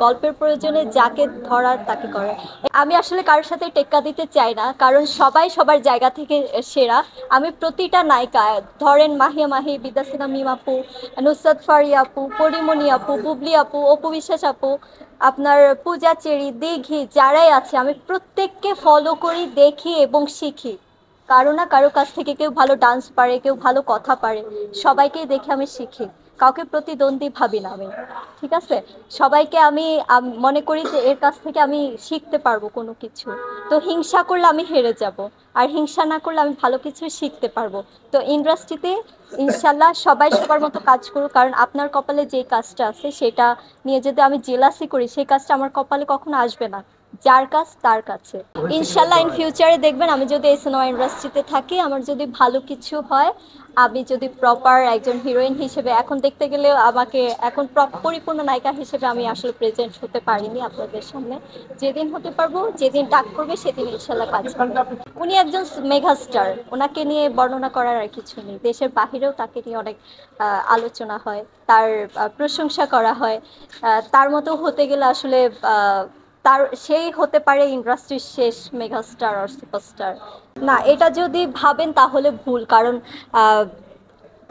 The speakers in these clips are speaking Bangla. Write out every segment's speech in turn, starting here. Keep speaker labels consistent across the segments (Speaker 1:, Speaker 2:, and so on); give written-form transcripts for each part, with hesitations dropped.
Speaker 1: গল্পের প্রয়োজনে যাকে ধরার তাকে করে। আমি আসলে কারোর সাথে টেক্কা দিতে চাই না, কারণ সবাই সবার জায়গা থেকে সেরা। আমি প্রতিটা নায়িকা, ধরেন মাহিয়া মাহি, বিদ্যাসিনা মিম আপু, নুসরাত ফারিয়া আপু, পরিমণি আপু, বুবলি আপু, অপু বিশ্বাস আপু, আপনার পূজা চেরি, দিঘি, যারাই আছে আমি প্রত্যেককে ফলো করি, দেখি এবং শিখি। কারো না কারো কাছ থেকে কেউ ভালো ডান্স পারে, কেউ ভালো কথা পারে, সবাইকেই দেখে আমি শিখি। কাউকে প্রতিদ্বন্দ্বী ভাবি না আমি, ঠিক আছে? সবাইকে আমি মনে করি যে এর কাছ থেকে আমি শিখতে পারবো কোনো কিছু। তো হিংসা করলে আমি হেরে যাব, আর হিংসা না করলে আমি ভালো কিছু শিখতে পারবো। তো ইন্ডাস্ট্রিতে ইনশাল্লাহ সবাই সবার মতো কাজ করুক, কারণ আপনার কপালে যে কাজটা আছে সেটা নিয়ে যদি আমি জেলাসি করি, সেই কাজটা আমার কপালে কখনো আসবে না। যার কাজ তার কাছে। ইনশাল্লাহ ইন ফিউচারে দেখবেন আমি যদি এই সিনেমা ইন্ডাস্ট্রিতে থাকি, আমার যদি ভালো কিছু হয়, আমি যদি প্রপার একজন হিরোইন হিসেবে, এখন দেখতে গেলে আমাকে এখন পরিপূর্ণ নায়িকা হিসেবে আমি আসলে প্রেজেন্ট হতে পারিনি আপনাদের সামনে। যেদিন হতে পারবো, যেদিন ডাক করবে, সেদিন ইনশাল্লাহ কাজ করবো। উনি একজন মেগা স্টার, ওনাকে নিয়ে বর্ণনা করার আর কিছু নেই। দেশের বাহিরেও তাকে নিয়ে অনেক আলোচনা হয়, তার প্রশংসা করা হয়। তার মতো হতে গেলে আসলে তার সেই হতে পারে ইন্ডাস্ট্রির শেষ মেগাস্টার আর সুপারস্টার। না, এটা যদি ভাবেন তাহলে ভুল, কারণ আহ,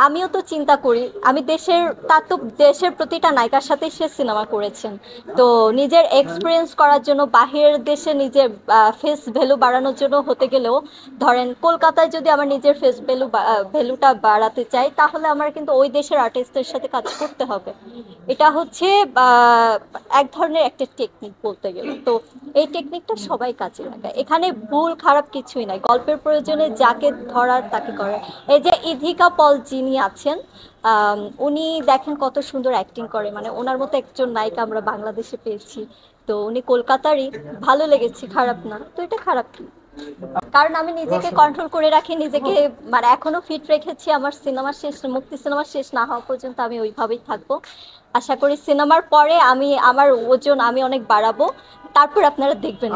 Speaker 1: আমিও তো চিন্তা করি। আমি দেশের, তার তো দেশের প্রতিটা নায়িকার সাথে সে সিনেমা করেছেন। তো নিজের এক্সপিরিয়েন্স করার জন্য বাহিরের দেশে নিজের ফেস ভ্যালু বাড়ানোর জন্য হতে গেলেও, ধরেন কলকাতায় যদি আমার নিজের ফেস ভ্যালুটা বাড়াতে চাই, তাহলে আমার কিন্তু ওই দেশের আর্টিস্টের সাথে কাজ করতে হবে। এটা হচ্ছে আহ, এক ধরনের একটা টেকনিক বলতে গেলে। তো এই টেকনিকটা সবাই কাজে লাগায়, এখানে ভুল খারাপ কিছুই নাই। গল্পের প্রয়োজনে যাকে ধরার তাকে করে। এই যে ইধিকা পল যিনি আছেন, উনি দেখেন কত সুন্দর অ্যাক্টিং করে, মানে ওনার মতো একজন নায়িকা আমরা বাংলাদেশে পেয়েছি। তো উনি কলকাতারই, ভালো লেগেছে, খারাপ না। তো এটা খারাপ কি? কারণ আমি নিজেকে কন্ট্রোল করে রাখি, নিজেকে মানে এখনো ফিট রেখেছি। আমার সিনেমা শেষ, মুক্তি সিনেমা শেষ না হওয়া পর্যন্ত আমি ওইভাবেই থাকবো। আশা করি সিনেমার পরে আমি আমার ওজন আমি অনেক বাড়াবো, তারপর আপনারা দেখবেন।